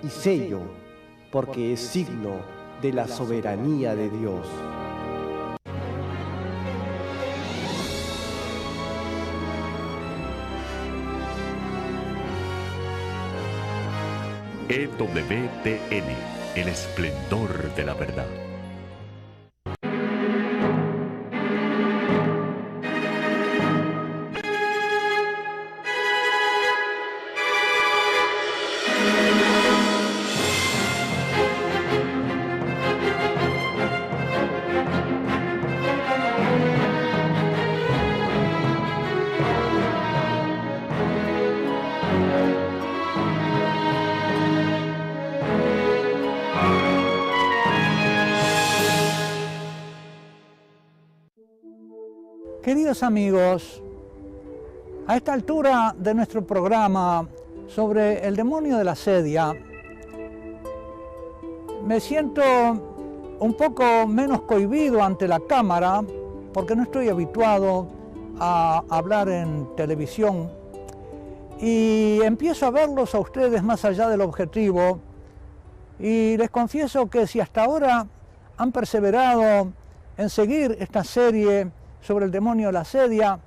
y sello, porque es signo de la soberanía de Dios. EWTN, el esplendor de la verdad. Queridos amigos, a esta altura de nuestro programa sobre el demonio de la sedia, me siento un poco menos cohibido ante la cámara porque no estoy habituado a hablar en televisión y empiezo a verlos a ustedes más allá del objetivo y les confieso que si hasta ahora han perseverado en seguir esta serie sobre el demonio de la sedia,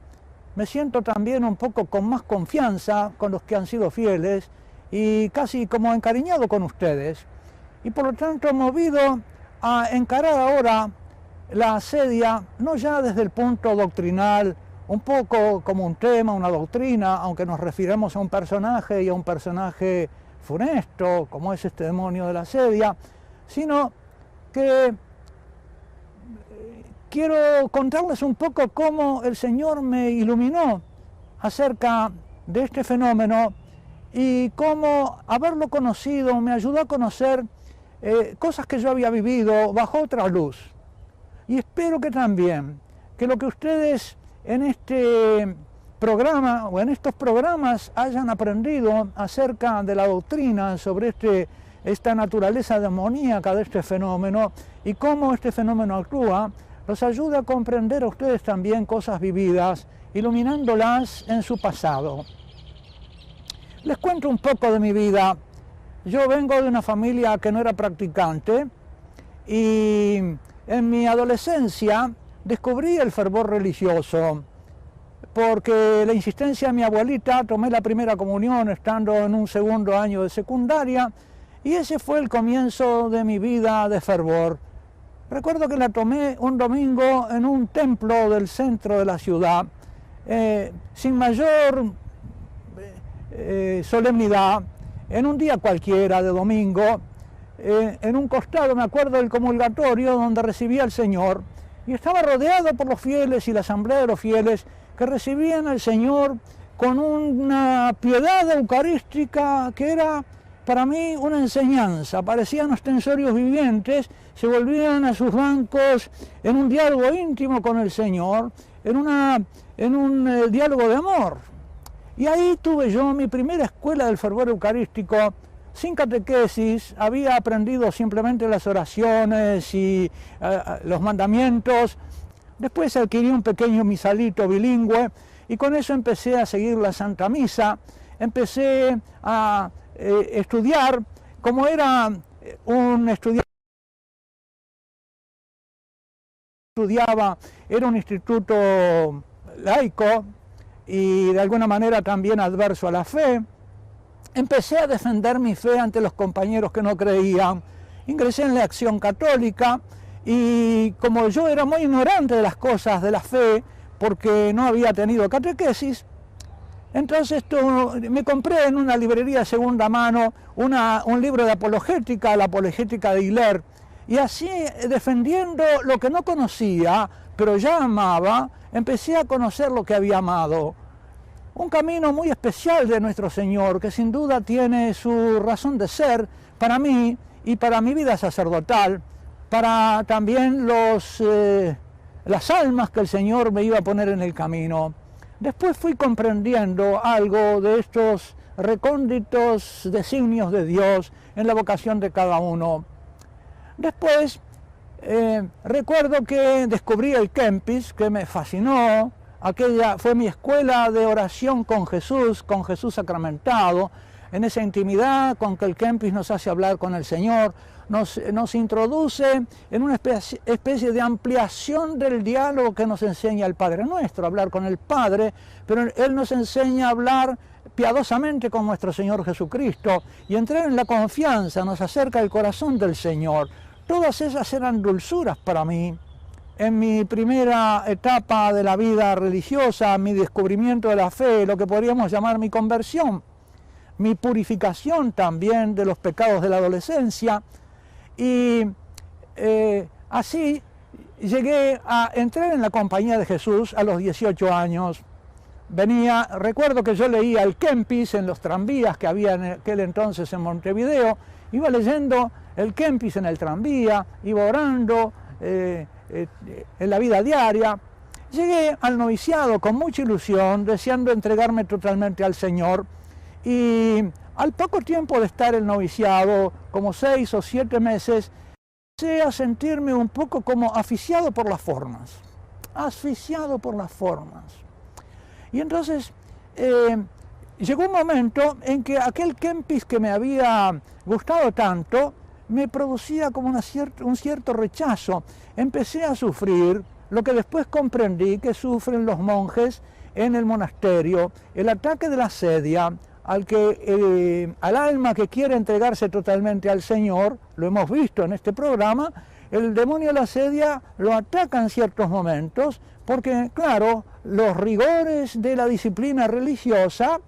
me siento también un poco con más confianza con los que han sido fieles y casi como encariñado con ustedes. Y por lo tanto movido a encarar ahora la sedia, no ya desde el punto doctrinal, un poco como un tema, una doctrina, aunque nos refiramos a un personaje y a un personaje funesto, como es este demonio de la sedia, sino que quiero contarles un poco cómo el Señor me iluminó acerca de este fenómeno y cómo haberlo conocido me ayudó a conocer cosas que yo había vivido bajo otra luz. Y espero que también, que lo que ustedes en este programa o en estos programas hayan aprendido acerca de la doctrina sobre esta naturaleza demoníaca de este fenómeno y cómo este fenómeno actúa, los ayuda a comprender a ustedes también cosas vividas, iluminándolas en su pasado. Les cuento un poco de mi vida. Yo vengo de una familia que no era practicante y en mi adolescencia descubrí el fervor religioso. Porque la insistencia de mi abuelita, tomé la primera comunión estando en un segundo año de secundaria y ese fue el comienzo de mi vida de fervor. Recuerdo que la tomé un domingo en un templo del centro de la ciudad, sin mayor solemnidad, en un día cualquiera de domingo, en un costado, me acuerdo, del comulgatorio donde recibía al Señor, y estaba rodeado por los fieles y la asamblea de los fieles que recibían al Señor con una piedad eucarística que era para mí una enseñanza. Parecían ostensorios vivientes, se volvían a sus bancos en un diálogo íntimo con el Señor, en un diálogo de amor. Y ahí tuve yo mi primera escuela del fervor eucarístico, sin catequesis, había aprendido simplemente las oraciones y los mandamientos. Después adquirí un pequeño misalito bilingüe y con eso empecé a seguir la Santa Misa, empecé a estudiar, como era un estudiante, era un instituto laico y de alguna manera también adverso a la fe. Empecé a defender mi fe ante los compañeros que no creían, ingresé en la Acción Católica y como yo era muy ignorante de las cosas de la fe, porque no había tenido catequesis, entonces me compré en una librería de segunda mano un libro de apologética, la apologética de Hilaire, y así defendiendo lo que no conocía, pero ya amaba, empecé a conocer lo que había amado. Un camino muy especial de nuestro Señor, que sin duda tiene su razón de ser para mí y para mi vida sacerdotal, para también las almas que el Señor me iba a poner en el camino. Después fui comprendiendo algo de estos recónditos designios de Dios en la vocación de cada uno. Después recuerdo que descubrí el Kempis, que me fascinó. Aquella fue mi escuela de oración con Jesús sacramentado. en esa intimidad con que el Kempis nos hace hablar con el Señor, nos introduce en una especie de ampliación del diálogo que nos enseña el Padre Nuestro, hablar con el Padre, pero Él nos enseña a hablar piadosamente con nuestro Señor Jesucristo y entrar en la confianza, nos acerca el corazón del Señor. Todas esas eran dulzuras para mí. En mi primera etapa de la vida religiosa, mi descubrimiento de la fe, lo que podríamos llamar mi conversión, mi purificación también de los pecados de la adolescencia, y así llegué a entrar en la compañía de Jesús a los 18 años. Recuerdo que yo leía el Kempis en los tranvías que había en aquel entonces en Montevideo, iba leyendo el Kempis en el tranvía, iba orando en la vida diaria. Llegué al noviciado con mucha ilusión, deseando entregarme totalmente al Señor, y al poco tiempo de estar en el noviciado, como 6 o 7 meses, empecé a sentirme un poco como asfixiado por las formas, Y entonces llegó un momento en que aquel Kempis que me había gustado tanto me producía como un cierto rechazo. Empecé a sufrir lo que después comprendí que sufren los monjes en el monasterio, el ataque de la sedia, al alma que quiere entregarse totalmente al Señor. Lo hemos visto en este programa. El demonio de la sedia lo ataca en ciertos momentos porque, claro, los rigores de la disciplina religiosa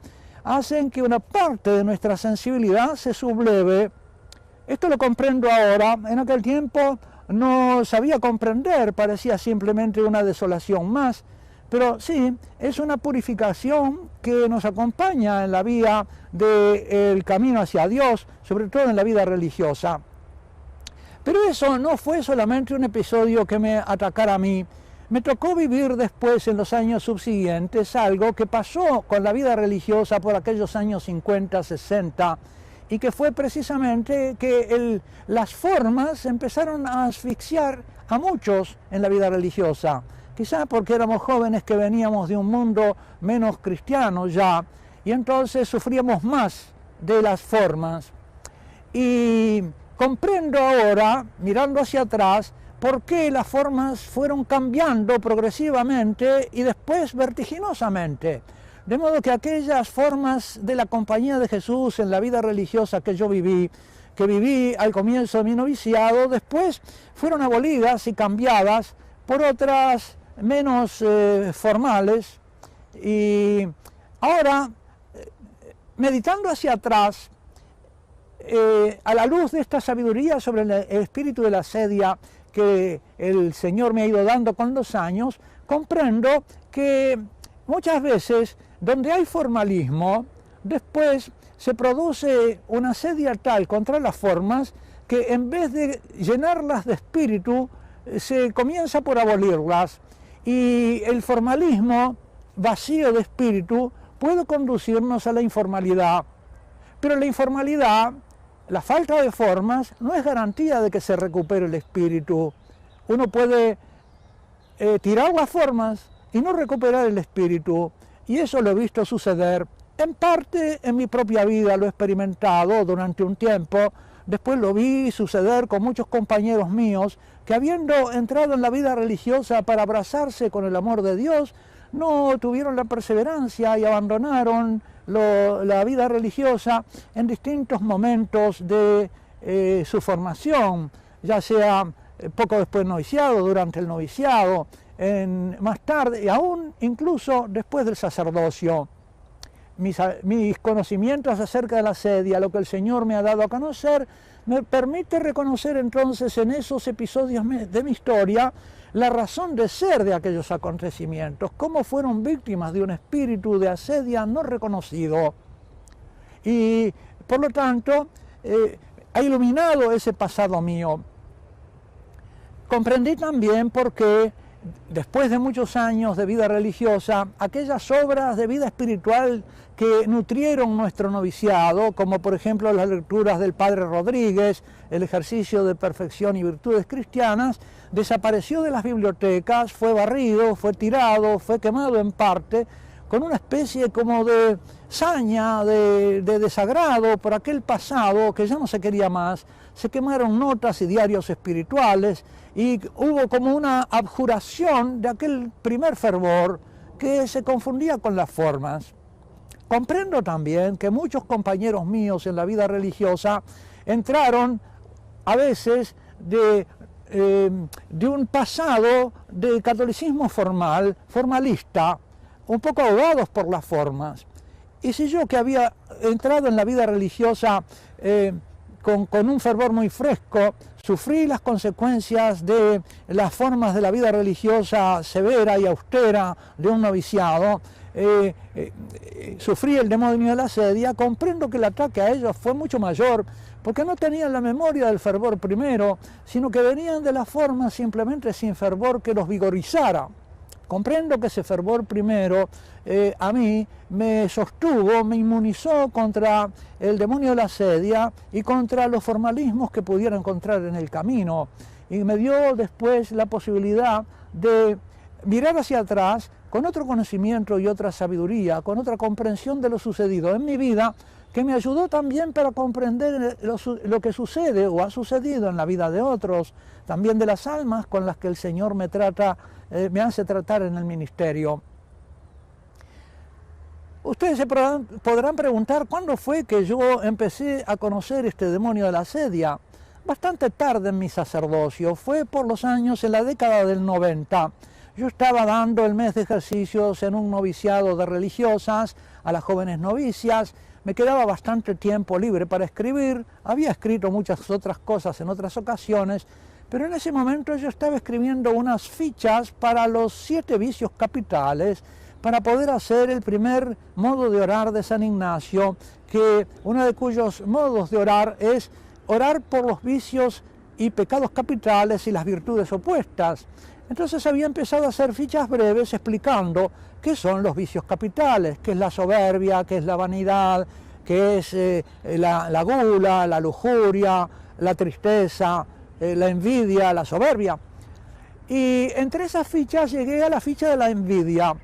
hacen que una parte de nuestra sensibilidad se subleve. Esto lo comprendo ahora. En aquel tiempo no sabía comprender, parecía simplemente una desolación más. Pero sí, es una purificación que nos acompaña en la vía del camino hacia Dios, sobre todo en la vida religiosa. Pero eso no fue solamente un episodio que me atacara a mí. Me tocó vivir después, en los años subsiguientes, algo que pasó con la vida religiosa por aquellos años 50, 60, y que fue precisamente que las formas empezaron a asfixiar a muchos en la vida religiosa. Quizá porque éramos jóvenes que veníamos de un mundo menos cristiano ya, y entonces sufríamos más de las formas. Y comprendo ahora, mirando hacia atrás, por qué las formas fueron cambiando progresivamente y después vertiginosamente. De modo que aquellas formas de la compañía de Jesús en la vida religiosa que viví al comienzo de mi noviciado, después fueron abolidas y cambiadas por otras menos formales. Y ahora, meditando hacia atrás, a la luz de esta sabiduría sobre el espíritu de la sedia que el Señor me ha ido dando con los años, comprendo que muchas veces donde hay formalismo, después se produce una sedia tal contra las formas que en vez de llenarlas de espíritu, se comienza por abolirlas, y el formalismo vacío de espíritu puede conducirnos a la informalidad. Pero la informalidad, la falta de formas, no es garantía de que se recupere el espíritu. Uno puede tirar las formas y no recuperar el espíritu, y eso lo he visto suceder. En parte en mi propia vida lo he experimentado durante un tiempo. Después lo vi suceder con muchos compañeros míos que, habiendo entrado en la vida religiosa para abrazarse con el amor de Dios, no tuvieron la perseverancia y abandonaron la vida religiosa en distintos momentos de su formación, ya sea poco después del noviciado, durante el noviciado, más tarde y aún incluso después del sacerdocio. Mis conocimientos acerca de la sedia, lo que el Señor me ha dado a conocer, me permite reconocer entonces en esos episodios de mi historia la razón de ser de aquellos acontecimientos, cómo fueron víctimas de un espíritu de asedia no reconocido. Y por lo tanto, ha iluminado ese pasado mío. Comprendí también por qué, después de muchos años de vida religiosa, aquellas obras de vida espiritual que nutrieron nuestro noviciado, como por ejemplo las lecturas del Padre Rodríguez, el ejercicio de perfección y virtudes cristianas, desapareció de las bibliotecas, fue barrido, fue tirado, fue quemado en parte, con una especie como de saña, de desagrado por aquel pasado que ya no se quería más. Se quemaron notas y diarios espirituales y hubo como una abjuración de aquel primer fervor que se confundía con las formas. Comprendo también que muchos compañeros míos en la vida religiosa entraron a veces de un pasado de catolicismo formalista, un poco ahogados por las formas. Y si yo, que había entrado en la vida religiosa con un fervor muy fresco, sufrí las consecuencias de las formas de la vida religiosa severa y austera de un noviciado, sufrí el demonio de la sedia, comprendo que el ataque a ellos fue mucho mayor, porque no tenían la memoria del fervor primero, sino que venían de las formas simplemente sin fervor que los vigorizara. Comprendo que ese fervor primero a mí me sostuvo, me inmunizó contra el demonio de la sedia y contra los formalismos que pudiera encontrar en el camino. Y me dio después la posibilidad de mirar hacia atrás con otro conocimiento y otra sabiduría, con otra comprensión de lo sucedido en mi vida, que me ayudó también para comprender lo que sucede o ha sucedido en la vida de otros, también de las almas con las que el Señor me hace tratar en el ministerio. Ustedes se podrán preguntar cuándo fue que yo empecé a conocer este demonio de la sedia. Bastante tarde en mi sacerdocio, fue por los años, en la década del 90. Yo estaba dando el mes de ejercicios en un noviciado de religiosas a las jóvenes novicias. Me quedaba bastante tiempo libre para escribir, había escrito muchas otras cosas en otras ocasiones, pero en ese momento yo estaba escribiendo unas fichas para los 7 vicios capitales, para poder hacer el primer modo de orar de San Ignacio, que uno de cuyos modos de orar es orar por los vicios y pecados capitales y las virtudes opuestas. Entonces había empezado a hacer fichas breves explicando qué son los vicios capitales, qué es la soberbia, qué es la vanidad, qué es la gula, la lujuria, la tristeza, la envidia, la soberbia. Y entre esas fichas llegué a la ficha de la envidia.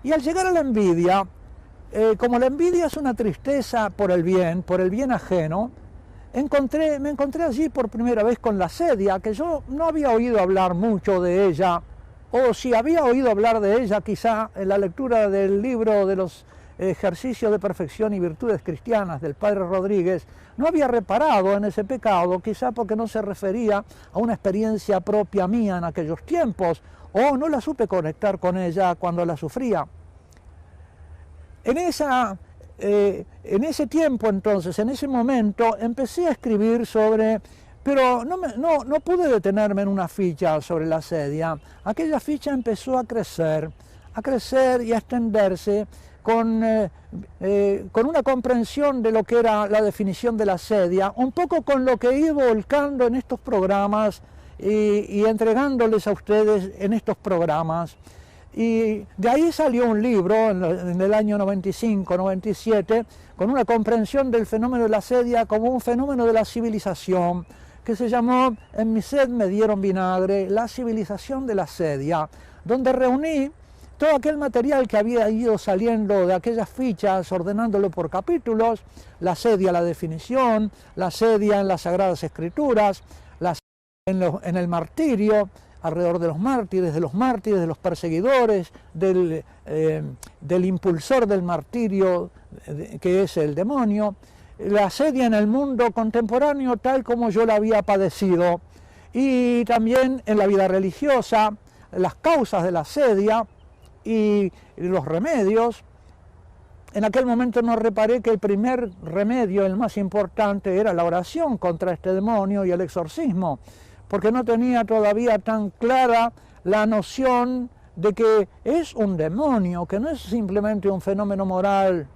Y al llegar a la envidia, como la envidia es una tristeza por el bien ajeno, me encontré allí por primera vez con la sedia, que yo no había oído hablar mucho de ella, o si había oído hablar de ella quizá en la lectura del libro de los ejercicios de perfección y virtudes cristianas del Padre Rodríguez, no había reparado en ese pecado, quizá porque no se refería a una experiencia propia mía en aquellos tiempos, o no la supe conectar con ella cuando la sufría. En ese tiempo entonces, en ese momento, empecé a escribir sobre, pero no pude detenerme en una ficha sobre la sedia. Aquella ficha empezó a crecer y a extenderse con una comprensión de lo que era la definición de la sedia, un poco con lo que he ido volcando en estos programas y entregándoles a ustedes en estos programas. Y de ahí salió un libro en el año 95-97 con una comprensión del fenómeno de la sedia como un fenómeno de la civilización, que se llamó En mi sed me dieron vinagre, la civilización de la sedia, donde reuní todo aquel material que había ido saliendo de aquellas fichas, ordenándolo por capítulos: la sedia, la definición, la sedia en las Sagradas Escrituras, la sedia en el martirio, alrededor de los mártires, de los perseguidores, del impulsor del martirio, que es el demonio, la sedia en el mundo contemporáneo tal como yo la había padecido, y también en la vida religiosa, las causas de la sedia y los remedios. En aquel momento no reparé que el primer remedio, el más importante, era la oración contra este demonio y el exorcismo, porque no tenía todavía tan clara la noción de que es un demonio, que no es simplemente un fenómeno moral,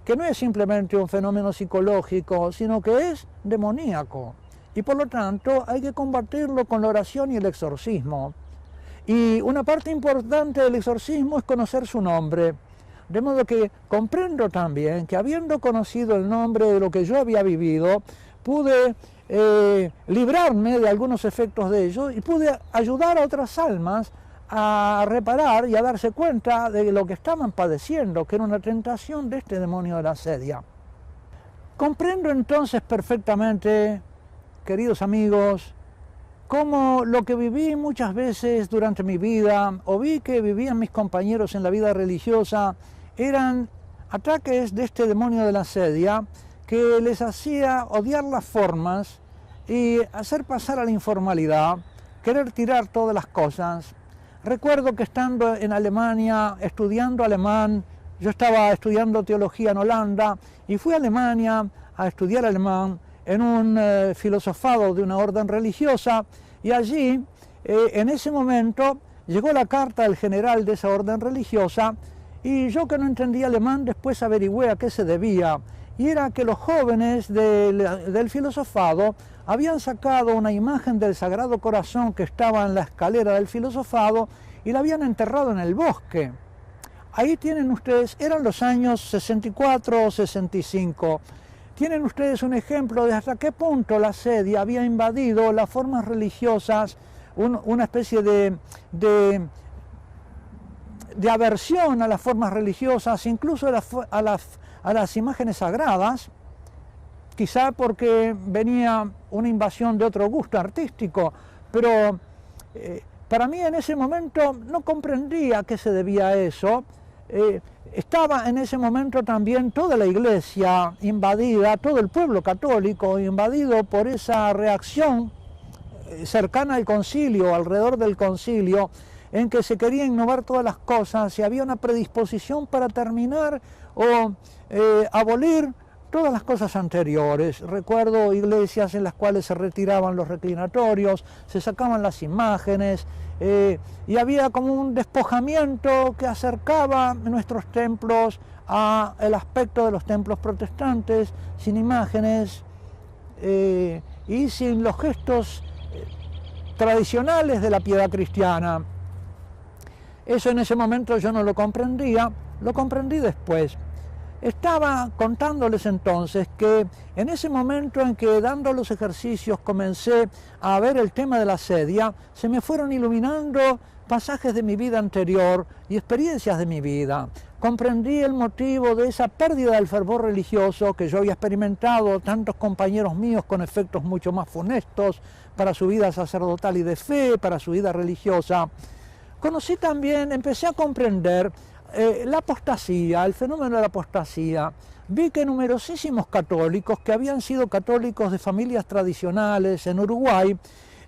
que no es simplemente un fenómeno psicológico, sino que es demoníaco. Y por lo tanto hay que combatirlo con la oración y el exorcismo. Y una parte importante del exorcismo es conocer su nombre. De modo que comprendo también que, habiendo conocido el nombre de lo que yo había vivido, pude librarme de algunos efectos de ello y pude ayudar a otras almas a reparar y a darse cuenta de lo que estaban padeciendo, que era una tentación de este demonio de la asedia. Comprendo entonces perfectamente, queridos amigos, cómo lo que viví muchas veces durante mi vida, o vi que vivían mis compañeros en la vida religiosa, eran ataques de este demonio de la asedia que les hacía odiar las formas y hacer pasar a la informalidad, querer tirar todas las cosas. Recuerdo que estando en Alemania, estudiando alemán, yo estaba estudiando teología en Holanda y fui a Alemania a estudiar alemán en un filosofado de una orden religiosa, y allí, en ese momento, llegó la carta del general de esa orden religiosa, y yo, que no entendía alemán, después averigüé a qué se debía, y era que los jóvenes del filosofado habían sacado una imagen del Sagrado Corazón que estaba en la escalera del filosofado y la habían enterrado en el bosque. Ahí tienen ustedes, eran los años 64 o 65, tienen ustedes un ejemplo de hasta qué punto la asedia había invadido las formas religiosas, una especie de aversión a las formas religiosas, incluso a las imágenes sagradas, quizá porque venía una invasión de otro gusto artístico, pero para mí en ese momento no comprendía a qué se debía eso. Estaba en ese momento también toda la iglesia invadida, todo el pueblo católico invadido por esa reacción cercana al concilio, alrededor del concilio, en que se quería innovar todas las cosas y había una predisposición para terminar o abolir todas las cosas anteriores. Recuerdo iglesias en las cuales se retiraban los reclinatorios, se sacaban las imágenes, y había como un despojamiento que acercaba nuestros templos al aspecto de los templos protestantes, sin imágenes y sin los gestos tradicionales de la piedad cristiana. Eso en ese momento yo no lo comprendía, lo comprendí después. Estaba contándoles entonces que en ese momento en que, dando los ejercicios, comencé a ver el tema de la asedia, se me fueron iluminando pasajes de mi vida anterior y experiencias de mi vida. Comprendí el motivo de esa pérdida del fervor religioso que yo había experimentado, tantos compañeros míos con efectos mucho más funestos para su vida sacerdotal y de fe, para su vida religiosa. Conocí también, empecé a comprender la apostasía, el fenómeno de la apostasía. Vi que numerosísimos católicos que habían sido católicos de familias tradicionales en Uruguay,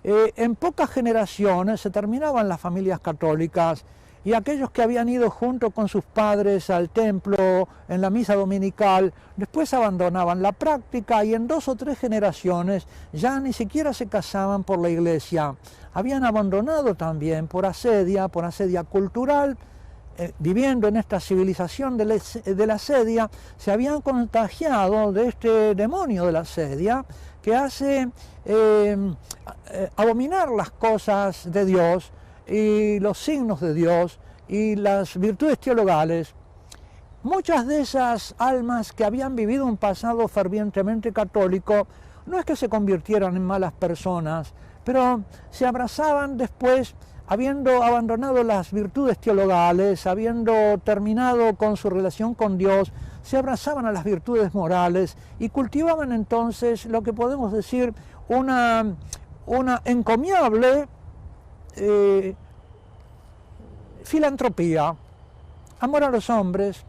en pocas generaciones se terminaban las familias católicas, y aquellos que habían ido junto con sus padres al templo en la misa dominical, después abandonaban la práctica y en 2 o 3 generaciones ya ni siquiera se casaban por la iglesia. Habían abandonado también por asedia cultural. Viviendo en esta civilización de la asedia, se habían contagiado de este demonio de la asedia que hace abominar las cosas de Dios y los signos de Dios y las virtudes teologales. Muchas de esas almas que habían vivido un pasado fervientemente católico no es que se convirtieran en malas personas, pero se abrazaban después, habiendo abandonado las virtudes teologales, habiendo terminado con su relación con Dios, se abrazaban a las virtudes morales y cultivaban entonces lo que podemos decir una encomiable filantropía, amor a los hombres,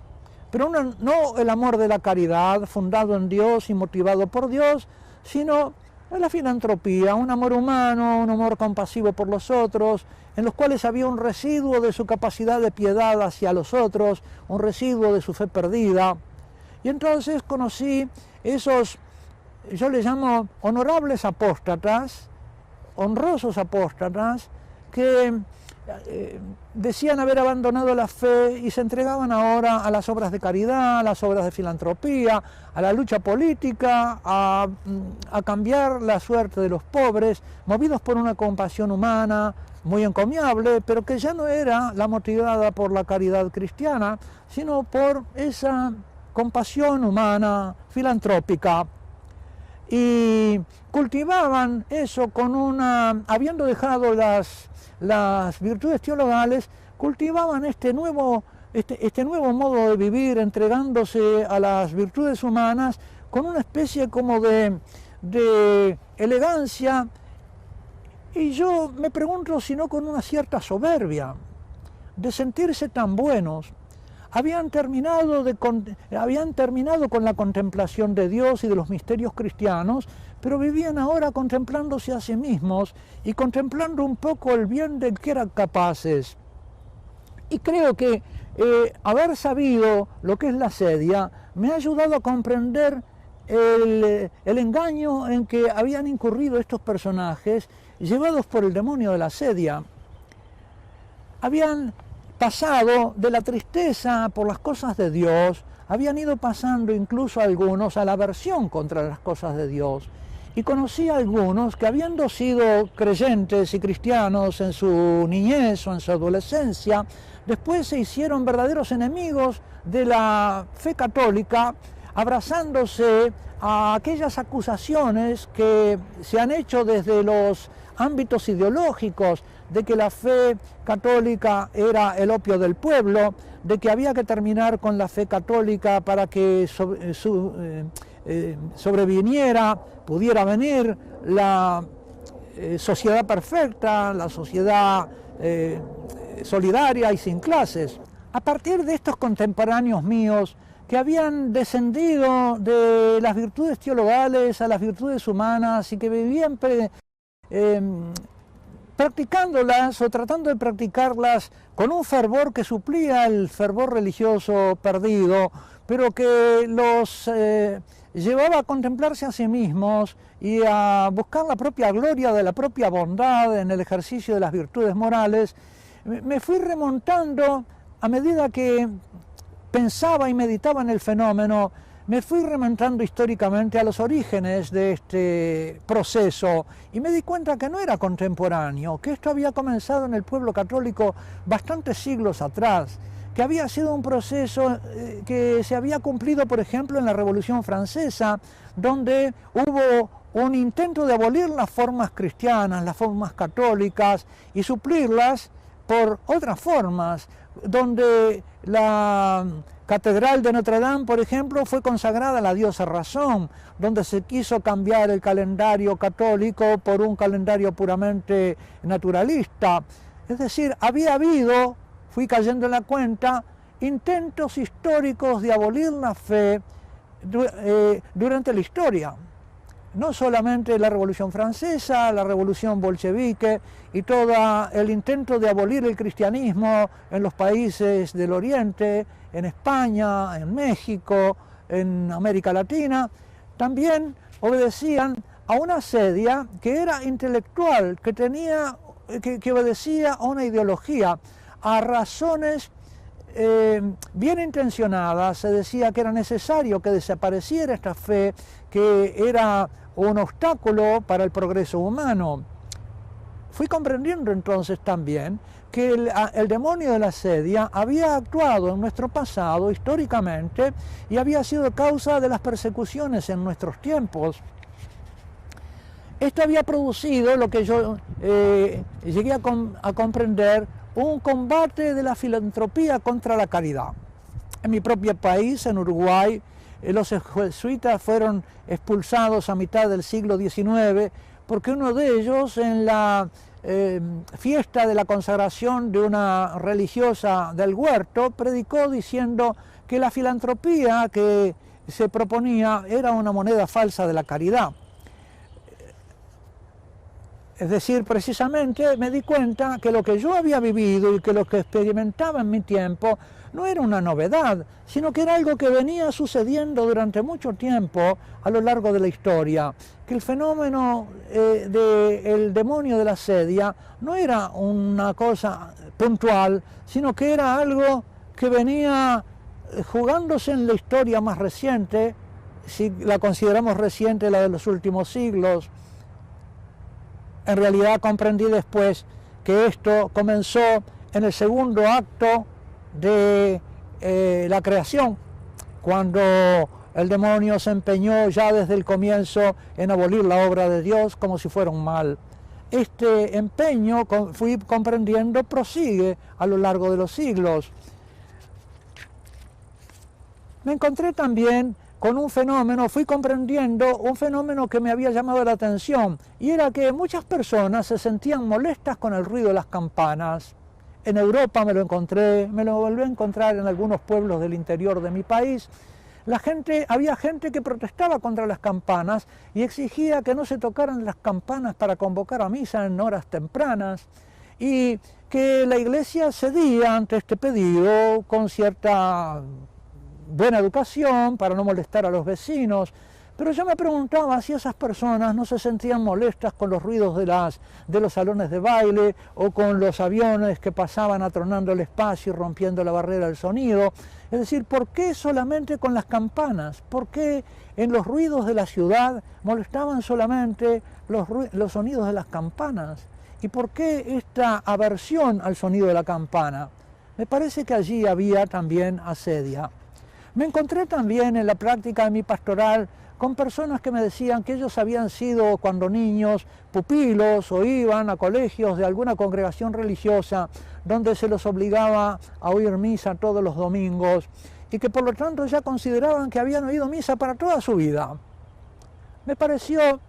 pero no el amor de la caridad fundado en Dios y motivado por Dios, sino la filantropía, un amor humano, un amor compasivo por los otros, en los cuales había un residuo de su capacidad de piedad hacia los otros, un residuo de su fe perdida. Y entonces conocí esos, yo les llamo honorables apóstatas, honrosos apóstatas, que decían haber abandonado la fe y se entregaban ahora a las obras de caridad, a las obras de filantropía, a la lucha política, a cambiar la suerte de los pobres, movidos por una compasión humana muy encomiable, pero que ya no era la motivada por la caridad cristiana, sino por esa compasión humana filantrópica. y cultivaban eso con habiendo dejado las virtudes teologales, cultivaban este nuevo modo de vivir, entregándose a las virtudes humanas con una especie como de elegancia, y yo me pregunto si no con una cierta soberbia, de sentirse tan buenos. Habían terminado con la contemplación de Dios y de los misterios cristianos, pero vivían ahora contemplándose a sí mismos y contemplando un poco el bien del que eran capaces. Y creo que haber sabido lo que es la sedia me ha ayudado a comprender el engaño en que habían incurrido estos personajes llevados por el demonio de la sedia. Habían pasado de la tristeza por las cosas de Dios, habían ido pasando incluso algunos a la aversión contra las cosas de Dios. Y conocí a algunos que, habiendo sido creyentes y cristianos en su niñez o en su adolescencia, después se hicieron verdaderos enemigos de la fe católica, abrazándose a aquellas acusaciones que se han hecho desde los ámbitos ideológicos, de que la fe católica era el opio del pueblo, de que había que terminar con la fe católica para que pudiera venir la sociedad perfecta, la sociedad solidaria y sin clases. A partir de estos contemporáneos míos que habían descendido de las virtudes teologales a las virtudes humanas y que vivían practicándolas o tratando de practicarlas con un fervor que suplía el fervor religioso perdido, pero que los llevaba a contemplarse a sí mismos y a buscar la propia gloria de la propia bondad en el ejercicio de las virtudes morales, me fui remontando a medida que pensaba y meditaba en el fenómeno, me fui remontando históricamente a los orígenes de este proceso y me di cuenta que no era contemporáneo, que esto había comenzado en el pueblo católico bastantes siglos atrás, que había sido un proceso que se había cumplido, por ejemplo, en la Revolución Francesa, donde hubo un intento de abolir las formas cristianas, las formas católicas, y suplirlas por otras formas, donde la Catedral de Notre Dame, por ejemplo, fue consagrada a la diosa Razón, donde se quiso cambiar el calendario católico por un calendario puramente naturalista. Es decir, había habido, fui cayendo en la cuenta, intentos históricos de abolir la fe durante la historia. No solamente la Revolución Francesa, la Revolución Bolchevique y todo el intento de abolir el cristianismo en los países del Oriente, en España, en México, en América Latina, también obedecían a una sedia que era intelectual, que obedecía a una ideología, a razones bien intencionadas. Se decía que era necesario que desapareciera esta fe, que era un obstáculo para el progreso humano. Fui comprendiendo entonces también que el demonio de la sedia había actuado en nuestro pasado históricamente y había sido causa de las persecuciones en nuestros tiempos. Esto había producido lo que yo llegué a comprender, un combate de la filantropía contra la caridad. En mi propio país, en Uruguay, los jesuitas fueron expulsados a mitad del siglo XIX porque uno de ellos, en la fiesta de la consagración de una religiosa del huerto, predicó diciendo que la filantropía que se proponía era una moneda falsa de la caridad. Es decir, precisamente me di cuenta que lo que yo había vivido y que lo que experimentaba en mi tiempo no era una novedad, sino que era algo que venía sucediendo durante mucho tiempo a lo largo de la historia, que el fenómeno del demonio de la sedia no era una cosa puntual, sino que era algo que venía jugándose en la historia más reciente, si la consideramos reciente, la de los últimos siglos. En realidad comprendí después que esto comenzó en el segundo acto de la creación, cuando El demonio se empeñó ya desde el comienzo en abolir la obra de Dios como si fuera un mal. Este empeño, fui comprendiendo, prosigue a lo largo de los siglos. Me encontré también con un fenómeno, fui comprendiendo un fenómeno que me había llamado la atención, y era que muchas personas se sentían molestas con el ruido de las campanas. En Europa me lo encontré, me lo volví a encontrar en algunos pueblos del interior de mi país. Había gente que protestaba contra las campanas y exigía que no se tocaran las campanas para convocar a misa en horas tempranas, y que la iglesia cedía ante este pedido con cierta buena educación para no molestar a los vecinos. Pero yo me preguntaba si esas personas no se sentían molestas con los ruidos de los salones de baile o con los aviones que pasaban atronando el espacio y rompiendo la barrera del sonido. Es decir, ¿por qué solamente con las campanas? ¿Por qué en los ruidos de la ciudad molestaban solamente los sonidos de las campanas? ¿Y por qué esta aversión al sonido de la campana? Me parece que allí había también asedia. Me encontré también en la práctica de mi pastoral con personas que me decían que ellos habían sido cuando niños pupilos o iban a colegios de alguna congregación religiosa donde se los obligaba a oír misa todos los domingos y que por lo tanto ya consideraban que habían oído misa para toda su vida. Me pareció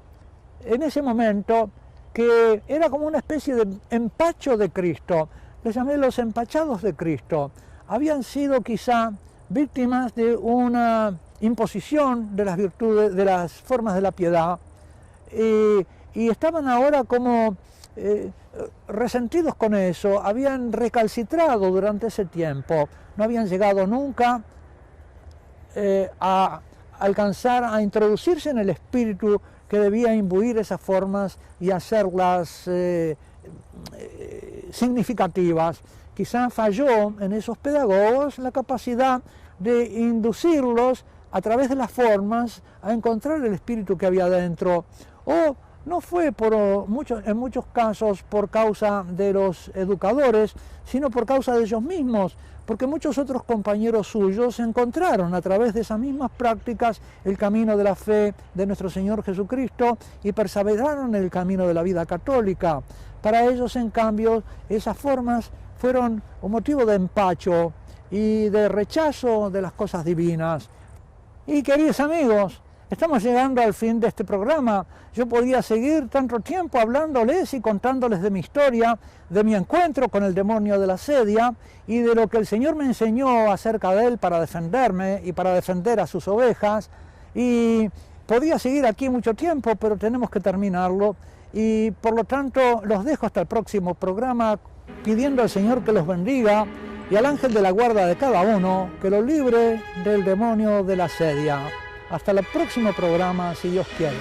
en ese momento que era como una especie de empacho de Cristo. Les llamé los empachados de Cristo. Habían sido quizá víctimas de una imposición de las virtudes, de las formas de la piedad, y estaban ahora como resentidos con eso, habían recalcitrado durante ese tiempo, no habían llegado nunca a alcanzar a introducirse en el espíritu que debía imbuir esas formas y hacerlas significativas. Quizá falló en esos pedagogos la capacidad de inducirlos a través de las formas a encontrar el espíritu que había dentro, o no fue en muchos casos por causa de los educadores, sino por causa de ellos mismos, porque muchos otros compañeros suyos encontraron a través de esas mismas prácticas el camino de la fe de nuestro Señor Jesucristo y perseveraron en el camino de la vida católica. Para ellos, en cambio, esas formas fueron un motivo de empacho y de rechazo de las cosas divinas. Y queridos amigos, estamos llegando al fin de este programa. Yo podía seguir tanto tiempo hablándoles y contándoles de mi historia, de mi encuentro con el demonio de la asedia y de lo que el Señor me enseñó acerca de él para defenderme y para defender a sus ovejas. Y podía seguir aquí mucho tiempo, pero tenemos que terminarlo. Y por lo tanto los dejo hasta el próximo programa, pidiendo al Señor que los bendiga y al ángel de la guarda de cada uno que lo libre del demonio de la asedia. Hasta el próximo programa, si Dios quiere.